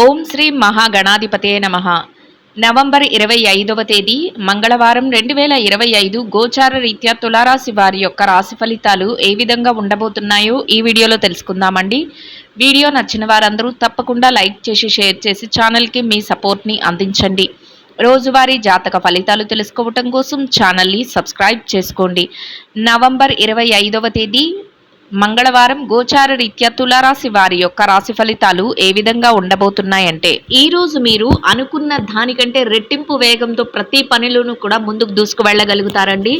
ఓం శ్రీ మహాగణాధిపతే నమః. నవంబర్ 25వ తేదీ మంగళవారం 2025 గోచార రీత్యా తులారాశి వారి యొక్క రాశి ఫలితాలు ఏ విధంగా ఉండబోతున్నాయో ఈ వీడియోలో తెలుసుకుందామండి. వీడియో నచ్చిన వారందరూ తప్పకుండా లైక్ చేసి షేర్ చేసి ఛానల్కి మీ సపోర్ట్ని అందించండి. రోజువారీ జాతక ఫలితాలు తెలుసుకోవటం కోసం ఛానల్ని సబ్స్క్రైబ్ చేసుకోండి. నవంబర్ 25వ తేదీ మంగళవారం గోచార రీత్యా తులారాశి వారి యొక్క రాశి ఫలితాలు ఏ విధంగా ఉండబోతున్నాయంటే, ఈ రోజు మీరు అనుకున్న దానికంటే రెట్టింపు వేగంతో ప్రతి పనిలోనూ కూడా ముందుకు దూసుకు వెళ్ళగలుగుతారండి.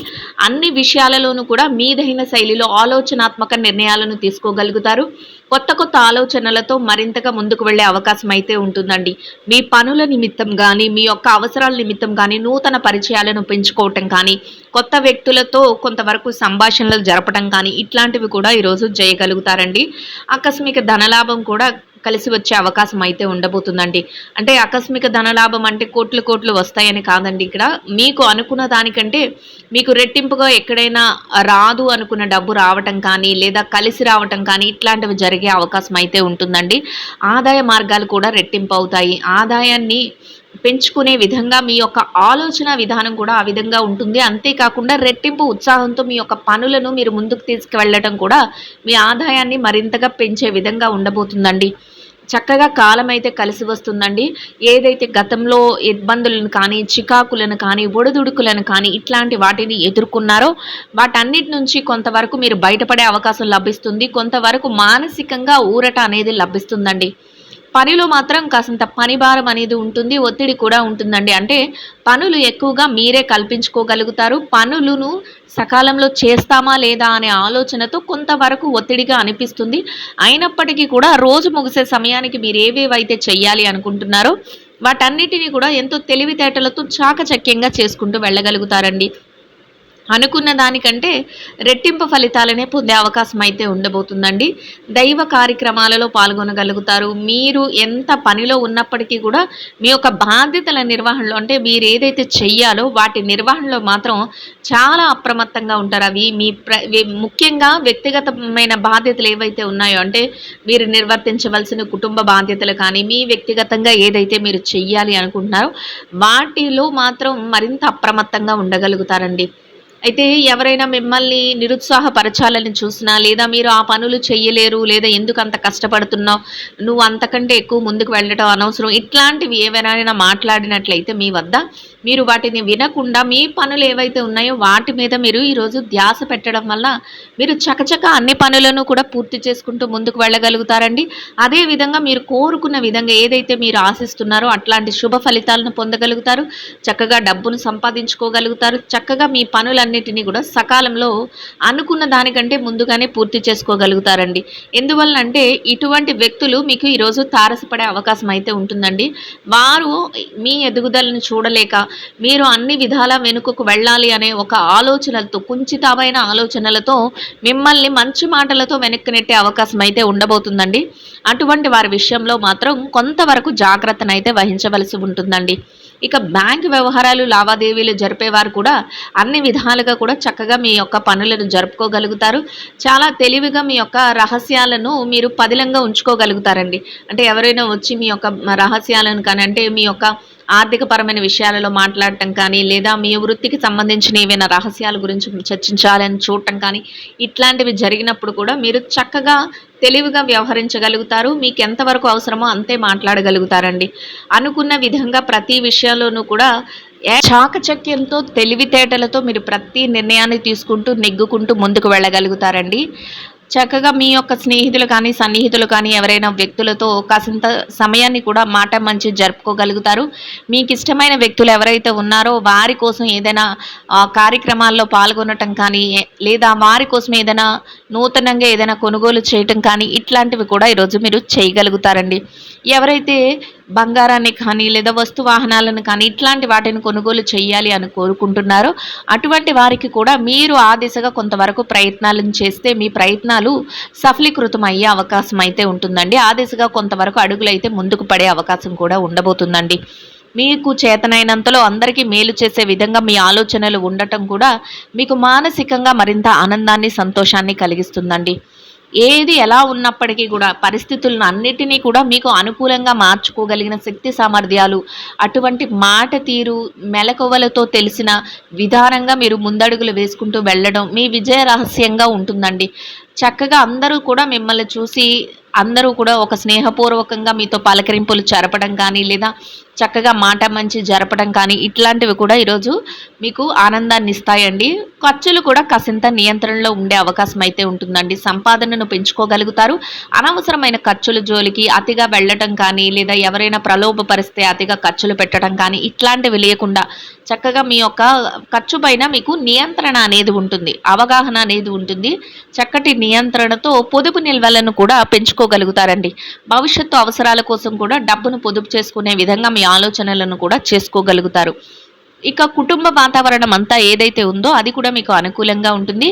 అన్ని విషయాలలోనూ కూడా మీదైన శైలిలో ఆలోచనాత్మక నిర్ణయాలను తీసుకోగలుగుతారు. కొత్త కొత్త ఆలోచనలతో మరింతగా ముందుకు వెళ్లే అవకాశం అయితే ఉంటుందండి. మీ పనుల నిమిత్తం కానీ, మీ యొక్క అవసరాల నిమిత్తం కానీ, నూతన పరిచయాలను పెంచుకోవటం కానీ, కొత్త వ్యక్తులతో కొంతవరకు సంభాషణలు జరపడం కానీ ఇట్లాంటివి కూడా ఈరోజు చేయగలుగుతారండి. ఆకస్మిక ధనలాభం కూడా కలిసి వచ్చే అవకాశం అయితే ఉండబోతుందండి. అంటే ఆకస్మిక ధనలాభం అంటే కోట్లు కోట్లు వస్తాయని కాదండి. ఇక్కడ మీకు అనుకున్న దానికంటే మీకు రెట్టింపుగా ఎక్కడైనా రాదు అనుకున్న డబ్బు రావటం కానీ, లేదా కలిసి రావటం కానీ ఇట్లాంటివి జరిగే అవకాశం అయితే ఉంటుందండి. ఆదాయ మార్గాలు కూడా రెట్టింపు అవుతాయి. ఆదాయాన్ని పెంచుకునే విధంగా మీ యొక్క ఆలోచన విధానం కూడా ఆ విధంగా ఉంటుంది. అంతేకాకుండా రెట్టింపు ఉత్సాహంతో మీ యొక్క పనులను మీరు ముందుకు తీసుకువెళ్ళటం కూడా మీ ఆదాయాన్ని మరింతగా పెంచే విధంగా ఉండబోతుందండి. చక్కగా కాలం అయితే కలిసి వస్తుందండి. ఏదైతే గతంలో ఇబ్బందులను కానీ, చికాకులను కానీ, ఒడిదుడుకులను కానీ ఇట్లాంటి వాటిని ఎదుర్కొన్నారో వాటన్నిటి నుంచి కొంతవరకు మీరు బయటపడే అవకాశం లభిస్తుంది. కొంతవరకు మానసికంగా ఊరట అనేది లభిస్తుందండి. పనిలో మాత్రం కాసింత పని భారం అనేది ఉంటుంది, ఒత్తిడి కూడా ఉంటుందండి. అంటే పనులు ఎక్కువగా మీరే కల్పించుకోగలుగుతారు. పనులను సకాలంలో చేస్తామా లేదా అనే ఆలోచనతో కొంతవరకు ఒత్తిడిగా అనిపిస్తుంది. అయినప్పటికీ కూడా రోజు ముగిసే సమయానికి మీరు ఏవేవైతే చెయ్యాలి అనుకుంటున్నారో వాటన్నిటినీ కూడా ఎంతో తెలివితేటలతో చాకచక్యంగా చేసుకుంటూ వెళ్ళగలుగుతారండి. అనుకున్న దానికంటే రెట్టింపు ఫలితాలనే పొందే అవకాశం అయితే ఉండబోతుందండి. దైవ కార్యక్రమాలలో పాల్గొనగలుగుతారు. మీరు ఎంత పనిలో ఉన్నప్పటికీ కూడా మీ యొక్క బాధ్యతల నిర్వహణలో, అంటే మీరు ఏదైతే చెయ్యాలో వాటి నిర్వహణలో మాత్రం చాలా అప్రమత్తంగా ఉంటారు. అవి ముఖ్యంగా వ్యక్తిగతమైన బాధ్యతలు ఏవైతే ఉన్నాయో, అంటే మీరు నిర్వర్తించవలసిన కుటుంబ బాధ్యతలు కానీ, మీ వ్యక్తిగతంగా ఏదైతే మీరు చెయ్యాలి అనుకుంటున్నారో వాటిలో మాత్రం మరింత అప్రమత్తంగా ఉండగలుగుతారండి. అయితే ఎవరైనా మిమ్మల్ని నిరుత్సాహపరచాలని చూసినా, లేదా మీరు ఆ పనులు చెయ్యలేరు, లేదా ఎందుకు అంత కష్టపడుతున్నావు, నువ్వు అంతకంటే ఎక్కువ ముందుకు వెళ్ళటం అనవసరం, ఇట్లాంటివి ఏవైనా మాట్లాడినట్లయితే మీ వద్ద మీరు వాటిని వినకుండా మీ పనులు ఏవైతే ఉన్నాయో వాటి మీద మీరు ఈరోజు ధ్యాస పెట్టడం వల్ల మీరు చకచక అన్ని పనులను కూడా పూర్తి చేసుకుంటూ ముందుకు వెళ్ళగలుగుతారండి. అదేవిధంగా మీరు కోరుకున్న విధంగా ఏదైతే మీరు ఆశిస్తున్నారో అట్లాంటి శుభ ఫలితాలను పొందగలుగుతారు. చక్కగా డబ్బును సంపాదించుకోగలుగుతారు. చక్కగా మీ పనులన్నిటినీ కూడా సకాలంలో అనుకున్న దానికంటే ముందుగానే పూర్తి చేసుకోగలుగుతారండి. ఎందువల్లంటే ఇటువంటి వ్యక్తులు మీకు ఈరోజు తారసపడే అవకాశం అయితే ఉంటుందండి. వారు మీ ఎదుగుదలను చూడలేక మీరు అన్ని విధాలా వెనుకకు వెళ్ళాలి అనే ఒక ఆలోచనలతో, కుంచితమైన ఆలోచనలతో మిమ్మల్ని మంచి మాటలతో వెనక్కి నెట్టే అవకాశం అయితే ఉండబోతుందండి. అటువంటి వారి విషయంలో మాత్రం కొంతవరకు జాగ్రత్తనైతే వహించవలసి ఉంటుందండి. ఇక బ్యాంక్ వ్యవహారాలు, లావాదేవీలు జరిపేవారు కూడా అన్ని విధాలుగా కూడా చక్కగా మీ యొక్క పనులను జరుపుకోగలుగుతారు. చాలా తెలివిగా మీ యొక్క రహస్యాలను మీరు పదిలంగా ఉంచుకోగలుగుతారండి. అంటే ఎవరైనా వచ్చి మీ యొక్క రహస్యాలను కానీ, అంటే మీ యొక్క ఆర్థికపరమైన విషయాలలో మాట్లాడటం కానీ, లేదా మీ వృత్తికి సంబంధించిన ఏవైనా రహస్యాల గురించి చర్చించాలని చూడటం కానీ ఇట్లాంటివి జరిగినప్పుడు కూడా మీరు చక్కగా తెలివిగా వ్యవహరించగలుగుతారు. మీకు ఎంతవరకు అవసరమో అంతే మాట్లాడగలుగుతారండి. అనుకున్న విధంగా ప్రతి విషయంలోనూ కూడా చాకచక్యంతో, తెలివితేటలతో మీరు ప్రతి నిర్ణయాన్ని తీసుకుంటూ నెగ్గుకుంటూ ముందుకు వెళ్ళగలుగుతారండి. చక్కగా మీ యొక్క స్నేహితులు కానీ, సన్నిహితులు కానీ ఎవరైనా వ్యక్తులతో కాసింత సమయాన్ని కూడా మాట మంచి జరుపుకోగలుగుతారు. మీకు ఇష్టమైన వ్యక్తులు ఎవరైతే ఉన్నారో వారి కోసం ఏదైనా కార్యక్రమాల్లో పాల్గొనటం కానీ, లేదా వారి కోసం ఏదైనా నూతనంగా ఏదైనా కొనుగోలు చేయటం కానీ ఇట్లాంటివి కూడా ఈరోజు మీరు చేయగలుగుతారండి. ఎవరైతే బంగారాన్ని కానీ, లేదా వస్తు వాహనాలను కానీ ఇట్లాంటి వాటిని కొనుగోలు చేయాలి అని కోరుకుంటున్నారో అటువంటి వారికి కూడా మీరు ఆ దిశగా కొంతవరకు ప్రయత్నాలను చేస్తే మీ ప్రయత్నాలు సఫలీకృతం అయ్యే అవకాశం అయితే ఉంటుందండి. ఆ దిశగా కొంతవరకు అడుగులు అయితే ముందుకు పడే అవకాశం కూడా ఉండబోతుందండి. మీకు చేతనైనంతలో అందరికీ మేలు చేసే విధంగా మీ ఆలోచనలు ఉండటం కూడా మీకు మానసికంగా మరింత ఆనందాన్ని, సంతోషాన్ని కలిగిస్తుందండి. ఏది ఎలా ఉన్నప్పటికీ కూడా పరిస్థితులను అన్నిటినీ కూడా మీకు అనుకూలంగా మార్చుకోగలిగిన శక్తి సామర్థ్యాలు, అటువంటి మాట తీరు, మెలకువలతో తెలిసిన విధానంగా మీరు ముందడుగులు వేసుకుంటూ వెళ్ళడం మీ విజయ రహస్యంగా ఉంటుందండి. చక్కగా అందరూ కూడా మిమ్మల్ని చూసి అందరూ కూడా ఒక స్నేహపూర్వకంగా మీతో పలకరింపులు జరపడం కానీ, లేదా చక్కగా మాట మంచి జరపడం కానీ, ఇట్లాంటివి కూడా ఈరోజు మీకు ఆనందాన్ని ఇస్తాయండి. ఖర్చులు కూడా కాసింత నియంత్రణలో ఉండే అవకాశం అయితే ఉంటుందండి. సంపాదనను పెంచుకోగలుగుతారు. అనవసరమైన ఖర్చుల జోలికి అతిగా వెళ్ళటం కానీ, లేదా ఎవరైనా ప్రలోభపరిస్తే అతిగా ఖర్చులు పెట్టడం కానీ, ఇట్లాంటివి లేకుండా చక్కగా మీ యొక్క ఖర్చు పైన మీకు నియంత్రణ అనేది ఉంటుంది. అవగాహన అనేది ఉంటుంది. చక్కటి నియంత్రణతో పొదుపు నిల్వలను కూడా పెంచుకోగలుగుతారండి. భవిష్యత్తు అవసరాల కోసం కూడా డబ్బును పొదుపు చేసుకునే విధంగా మీ ఆలోచనలను కూడా చేసుకోగలుగుతారు. ఇక కుటుంబ వాతావరణం అంతా ఏదైతే ఉందో అది కూడా మీకు అనుకూలంగా ఉంటుంది.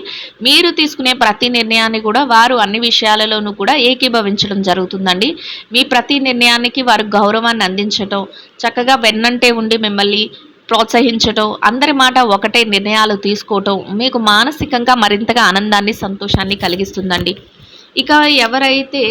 మీరు తీసుకునే ప్రతి నిర్ణయాన్ని కూడా వారు అన్ని విషయాలలోనూ కూడా ఏకీభవించడం జరుగుతుందండి. మీ ప్రతి నిర్ణయానికి వారు గౌరవాన్ని అందించటం, చక్కగా వెన్నంటే ఉండి మిమ్మల్ని ప్రోత్సహించటం, అందరి మాట ఒకటే నిర్ణయాలు తీసుకోవటం మీకు మానసికంగా మరింతగా ఆనందాన్ని, సంతోషాన్ని కలిగిస్తుందండి. ఇక ఎవరైతే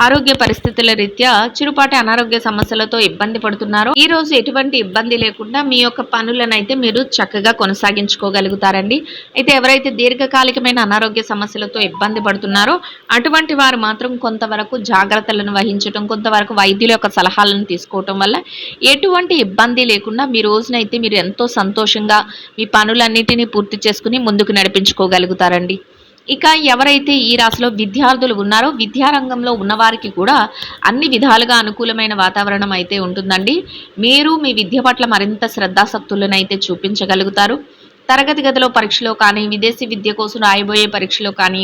ఆరోగ్య పరిస్థితుల రీత్యా చిరుపాటి అనారోగ్య సమస్యలతో ఇబ్బంది పడుతున్నారో ఈ రోజు ఎటువంటి ఇబ్బంది లేకుండా మీ యొక్క పనులనైతే మీరు చక్కగా కొనసాగించుకోగలుగుతారండి. అయితే ఎవరైతే దీర్ఘకాలికమైన అనారోగ్య సమస్యలతో ఇబ్బంది పడుతున్నారో అటువంటి వారు మాత్రం కొంతవరకు జాగ్రత్తలను వహించడం, కొంతవరకు వైద్యుల యొక్క సలహాలను తీసుకోవటం వల్ల ఎటువంటి ఇబ్బంది లేకుండా మీ రోజునైతే మీరు ఎంతో సంతోషంగా మీ పనులన్నిటినీ పూర్తి చేసుకుని ముందుకు నడిపించుకోగలుగుతారండి. ఇక ఎవరైతే ఈ రాశిలో విద్యార్థులు ఉన్నారో విద్యారంగంలో ఉన్నవారికి కూడా అన్ని విధాలుగా అనుకూలమైన వాతావరణం అయితే ఉంటుందండి. మీరు మీ విద్య పట్ల మరింత శ్రద్ధాసక్తులను అయితే చూపించగలుగుతారు. తరగతి గదిలో పరీక్షలో కానీ, విదేశీ విద్య కోసం రాయబోయే పరీక్షలో కానీ,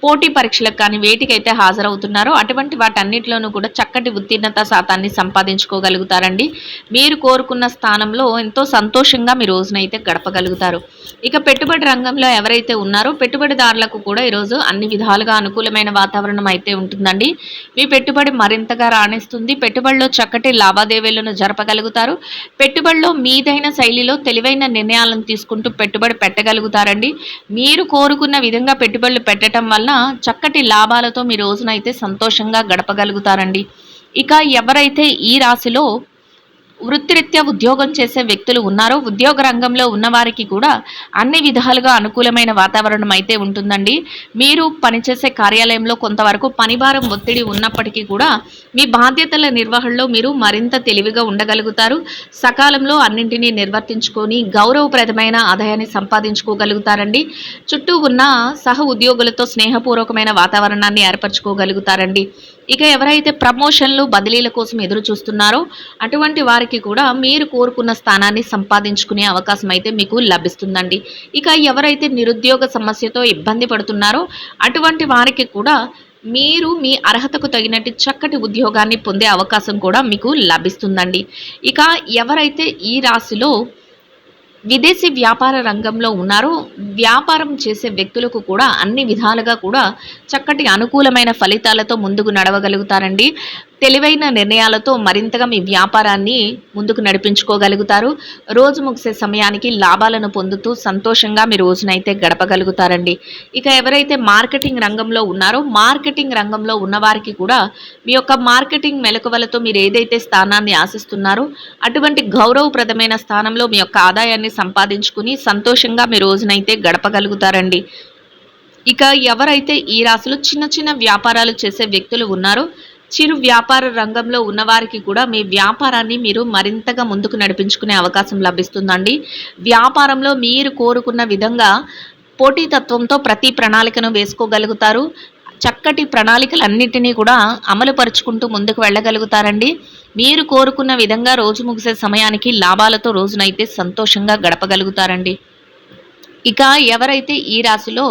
పోటీ పరీక్షలకు కానీ వేటికైతే హాజరవుతున్నారో అటువంటి వాటన్నిటిలోనూ కూడా చక్కటి ఉత్తీర్ణత శాతాన్ని సంపాదించుకోగలుగుతారండి. మీరు కోరుకున్న స్థానంలో ఎంతో సంతోషంగా మీ రోజునైతే గడపగలుగుతారు. ఇక పెట్టుబడి రంగంలో ఎవరైతే ఉన్నారో పెట్టుబడిదారులకు కూడా ఈరోజు అన్ని విధాలుగా అనుకూలమైన వాతావరణం అయితే ఉంటుందండి. మీ పెట్టుబడి మరింతగా రాణిస్తుంది. పెట్టుబడిలో చక్కటి లావాదేవీలను జరపగలుగుతారు. పెట్టుబడిలో మీదైన శైలిలో తెలివైన నిర్ణయాలను తీసుకుంటూ పెట్టుబడి పెట్టగలుగుతారండి. మీరు కోరుకున్న విధంగా పెట్టుబడులు పెట్టడం వల్ల చక్కటి లాభాలతో మీ రోజునైతే సంతోషంగా గడపగలుగుతారండి. ఇక ఎవరైతే ఈ రాశిలో వృత్తిరీత్యా ఉద్యోగం చేసే వ్యక్తులు ఉన్నారో ఉద్యోగ రంగంలో ఉన్నవారికి కూడా అన్ని విధాలుగా అనుకూలమైన వాతావరణం అయితే ఉంటుందండి. మీరు పనిచేసే కార్యాలయంలో కొంతవరకు పనిభారం ఒత్తిడి ఉన్నప్పటికీ కూడా మీ బాధ్యతల నిర్వహణలో మీరు మరింత తెలివిగా ఉండగలుగుతారు. సకాలంలో అన్నింటినీ నిర్వర్తించుకొని గౌరవప్రదమైన ఆదాయాన్ని సంపాదించుకోగలుగుతారండి. చుట్టూ ఉన్న సహ ఉద్యోగులతో స్నేహపూర్వకమైన వాతావరణాన్ని ఏర్పరచుకోగలుగుతారండి. ఇక ఎవరైతే ప్రమోషన్లు బదిలీల కోసం ఎదురు చూస్తున్నారో అటువంటి వారికి కూడా మీరు కోరుకున్న స్థానాన్ని సంపాదించుకునే అవకాశం అయితే మీకు లభిస్తుందండి. ఇక ఎవరైతే నిరుద్యోగ సమస్యతో ఇబ్బంది పడుతున్నారో అటువంటి వారికి కూడా మీరు మీ అర్హతకు తగినట్టు చక్కటి ఉద్యోగాన్ని పొందే అవకాశం కూడా మీకు లభిస్తుందండి. ఇక ఎవరైతే ఈ రాశిలో విదేశీ వ్యాపార రంగంలో ఉన్నారో వ్యాపారం చేసే వ్యక్తులకు కూడా అన్ని విధాలుగా కూడా చక్కటి అనుకూలమైన ఫలితాలతో ముందుకు నడవగలుగుతారండి. తెలివైన నిర్ణయాలతో మరింతగా మీ వ్యాపారాన్ని ముందుకు నడిపించుకోగలుగుతారు. రోజు ముగిసే సమయానికి లాభాలను పొందుతూ సంతోషంగా మీ రోజునైతే గడపగలుగుతారండి. ఇక ఎవరైతే మార్కెటింగ్ రంగంలో ఉన్నారో మార్కెటింగ్ రంగంలో ఉన్నవారికి కూడా మీ యొక్క మార్కెటింగ్ మెలకువలతో మీరు ఏదైతే స్థానాన్ని ఆశిస్తున్నారో అటువంటి గౌరవప్రదమైన స్థానంలో మీ యొక్క ఆదాయాన్ని సంపాదించుకుని సంతోషంగా మీ రోజునైతే గడపగలుగుతారండి. ఇక ఎవరైతే ఈ రాశిలో చిన్న చిన్న వ్యాపారాలు చేసే వ్యక్తులు ఉన్నారో చిరు వ్యాపార రంగంలో ఉన్నవారికి కూడా మీ వ్యాపారాన్ని మీరు మరింతగా ముందుకు నడిపించుకునే అవకాశం లభిస్తుందండి. వ్యాపారంలో మీరు కోరుకున్న విధంగా పోటీతత్వంతో ప్రతి ప్రణాళికను వేసుకోగలుగుతారు. చక్కటి ప్రణాళికలన్నిటినీ కూడా అమలు పరుచుకుంటూ ముందుకు వెళ్ళగలుగుతారండి. మీరు కోరుకున్న విధంగా రోజు ముగిసే సమయానికి లాభాలతో రోజునైతే సంతోషంగా గడపగలుగుతారండి. ఇక ఎవరైతే ఈ రాశిలో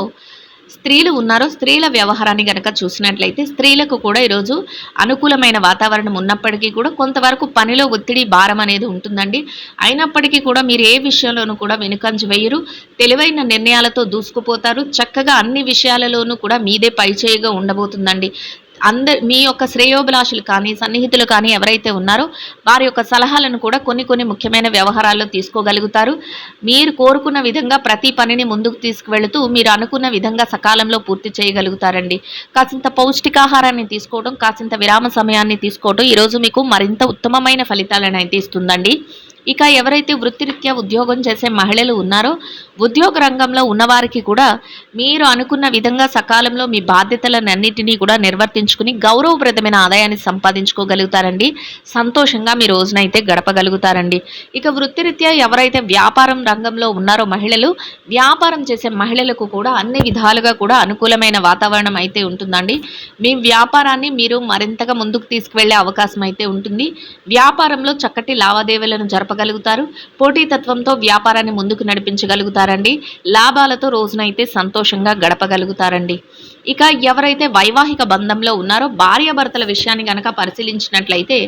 స్త్రీలు ఉన్నారో స్త్రీల వ్యవహారాన్ని కనుక చూసినట్లయితే స్త్రీలకు కూడా ఈరోజు అనుకూలమైన వాతావరణం ఉన్నప్పటికీ కూడా కొంతవరకు పనిలో ఒత్తిడి భారం అనేది ఉంటుందండి. అయినప్పటికీ కూడా మీరు ఏ విషయంలోనూ కూడా వెనుకంజ వేయరు. తెలివైన నిర్ణయాలతో దూసుకుపోతారు. చక్కగా అన్ని విషయాలలోనూ కూడా మీదే పైచేయిగా ఉండబోతుందండి. మీ యొక్క శ్రేయోభిలాషులు కానీ, సన్నిహితులు కానీ ఎవరైతే ఉన్నారో వారి యొక్క సలహాలను కూడా కొన్ని ముఖ్యమైన వ్యవహారాల్లో తీసుకోగలుగుతారు. మీరు కోరుకున్న విధంగా ప్రతి పనిని ముందుకు తీసుకువెళుతూ మీరు అనుకున్న విధంగా సకాలంలో పూర్తి చేయగలుగుతారండి. కాసింత పౌష్టికాహారాన్ని తీసుకోవడం, కాసింత విరామ సమయాన్ని తీసుకోవడం ఈరోజు మీకు మరింత ఉత్తమమైన ఫలితాలను అయితే ఇస్తుందండి. ఇక ఎవరైతే వృత్తిరీత్యా ఉద్యోగం చేసే మహిళలు ఉన్నారో ఉద్యోగ రంగంలో ఉన్నవారికి కూడా మీరు అనుకున్న విధంగా సకాలంలో మీ బాధ్యతలన్నింటినీ కూడా నిర్వర్తించుకుని గౌరవప్రదమైన ఆదాయాన్ని సంపాదించుకోగలుగుతారండి. సంతోషంగా మీ రోజునైతే గడపగలుగుతారండి. ఇక వృత్తిరీత్యా ఎవరైతే వ్యాపారం రంగంలో ఉన్నారో మహిళలు, వ్యాపారం చేసే మహిళలకు కూడా అన్ని విధాలుగా కూడా అనుకూలమైన వాతావరణం అయితే ఉంటుందండి. మీ వ్యాపారాన్ని మీరు మరింతగా ముందుకు తీసుకువెళ్లే అవకాశం అయితే ఉంటుంది. వ్యాపారంలో చక్కటి లావాదేవీలను జరపగలుగుతారు. పోటీతత్వంతో వ్యాపారాన్ని ముందుకు నడిపించగలుగుతారండి. లాభాలతో రోజునైతే సంతోషంగా గడపగలుగుతారండి. ఇక ఎవరైతే వైవాహిక బంధంలో ఉన్నారో భార్యాభర్తల విషయాన్ని గనక పరిశీలించినట్లయితే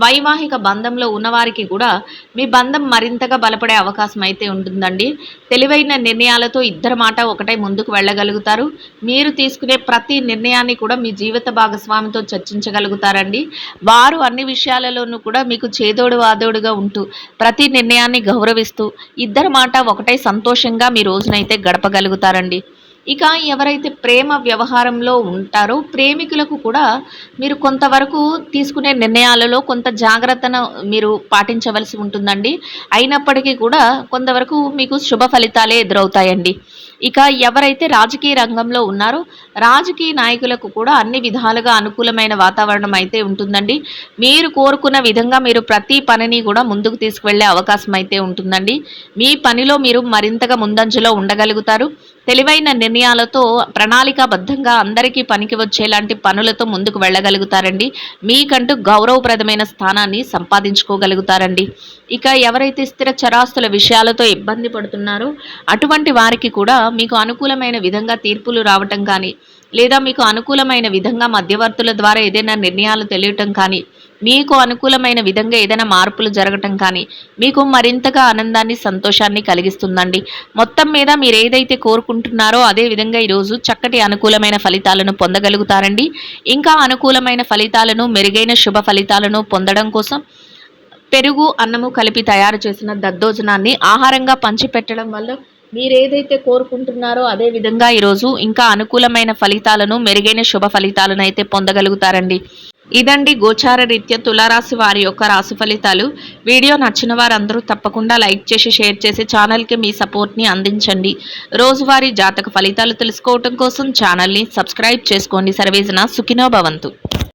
వైవాహిక బంధంలో ఉన్నవారికి కూడా మీ బంధం మరింతగా బలపడే అవకాశం అయితే ఉంటుందండి. తెలివైన నిర్ణయాలతో ఇద్దరి మాట ఒకటే ముందుకు వెళ్ళగలుగుతారు. మీరు తీసుకునే ప్రతి నిర్ణయాన్ని కూడా మీ జీవిత భాగస్వామితో చర్చించగలుగుతారండి. వారు అన్ని విషయాలలోనూ కూడా మీకు చేదోడు వాదోడుగా ఉంటూ ప్రతి నిర్ణయాన్ని గౌరవిస్తూ ఇద్దరి మాట ఒకటే సంతోషంగా మీ రోజునైతే గడపగలుగుతారండి. ఇక ఎవరైతే ప్రేమ వ్యవహారంలో ఉంటారో ప్రేమికులకు కూడా మీరు కొంతవరకు తీసుకునే నిర్ణయాలలో కొంత జాగ్రత్తను మీరు పాటించవలసి ఉంటుందండి. అయినప్పటికీ కూడా కొంతవరకు మీకు శుభ ఫలితాలే ఎదురవుతాయండి. ఇక ఎవరైతే రాజకీయ రంగంలో ఉన్నారో రాజకీయ నాయకులకు కూడా అన్ని విధాలుగా అనుకూలమైన వాతావరణం అయితే ఉంటుందండి. మీరు కోరుకున్న విధంగా మీరు ప్రతి పనిని కూడా ముందుకు తీసుకువెళ్లే అవకాశం అయితే ఉంటుందండి. మీ పనిలో మీరు మరింతగా ముందంజలో ఉండగలుగుతారు. తెలివైన నిర్ణయాలతో ప్రణాళికాబద్ధంగా అందరికీ పనికి వచ్చేలాంటి పనులతో ముందుకు వెళ్ళగలుగుతారండి. మీకంటూ గౌరవప్రదమైన స్థానాన్ని సంపాదించుకోగలుగుతారండి. ఇక ఎవరైతే స్థిర చరాస్తుల విషయాలతో ఇబ్బంది పడుతున్నారో అటువంటి వారికి కూడా మీకు అనుకూలమైన విధంగా తీర్పులు రావటం కానీ, లేదా మీకు అనుకూలమైన విధంగా మధ్యవర్తుల ద్వారా ఏదైనా నిర్ణయాలు తెలియటం కానీ, మీకు అనుకూలమైన విధంగా ఏదైనా మార్పులు జరగటం కానీ మీకు మరింతగా ఆనందాన్ని, సంతోషాన్ని కలిగిస్తుందండి. మొత్తం మీద మీరు ఏదైతే కోరుకుంటున్నారో అదే విధంగా ఈరోజు చక్కటి అనుకూలమైన ఫలితాలను పొందగలుగుతారండి. ఇంకా అనుకూలమైన ఫలితాలను, మెరుగైన శుభ ఫలితాలను పొందడం కోసం పెరుగు, అన్నము కలిపి తయారు చేసిన దద్దోజనాన్ని ఆహారంగా పంచిపెట్టడం వల్ల మీరేదైతే కోరుకుంటున్నారో అదే విధంగా ఈరోజు ఇంకా అనుకూలమైన ఫలితాలను, మెరుగైన శుభ ఫలితాలను అయితే పొందగలుగుతారండి. ఇదండి గోచార రీత్యా తులారాశి వారి యొక్క రాశి ఫలితాలు. వీడియో నచ్చిన వారందరూ తప్పకుండా లైక్ చేసి, షేర్ చేసి ఛానల్కి మీ సపోర్ట్ని అందించండి. రోజువారీ జాతక ఫలితాలు తెలుసుకోవటం కోసం ఛానల్ని సబ్స్క్రైబ్ చేసుకోండి. సర్వేజన సుఖినో భవంతు.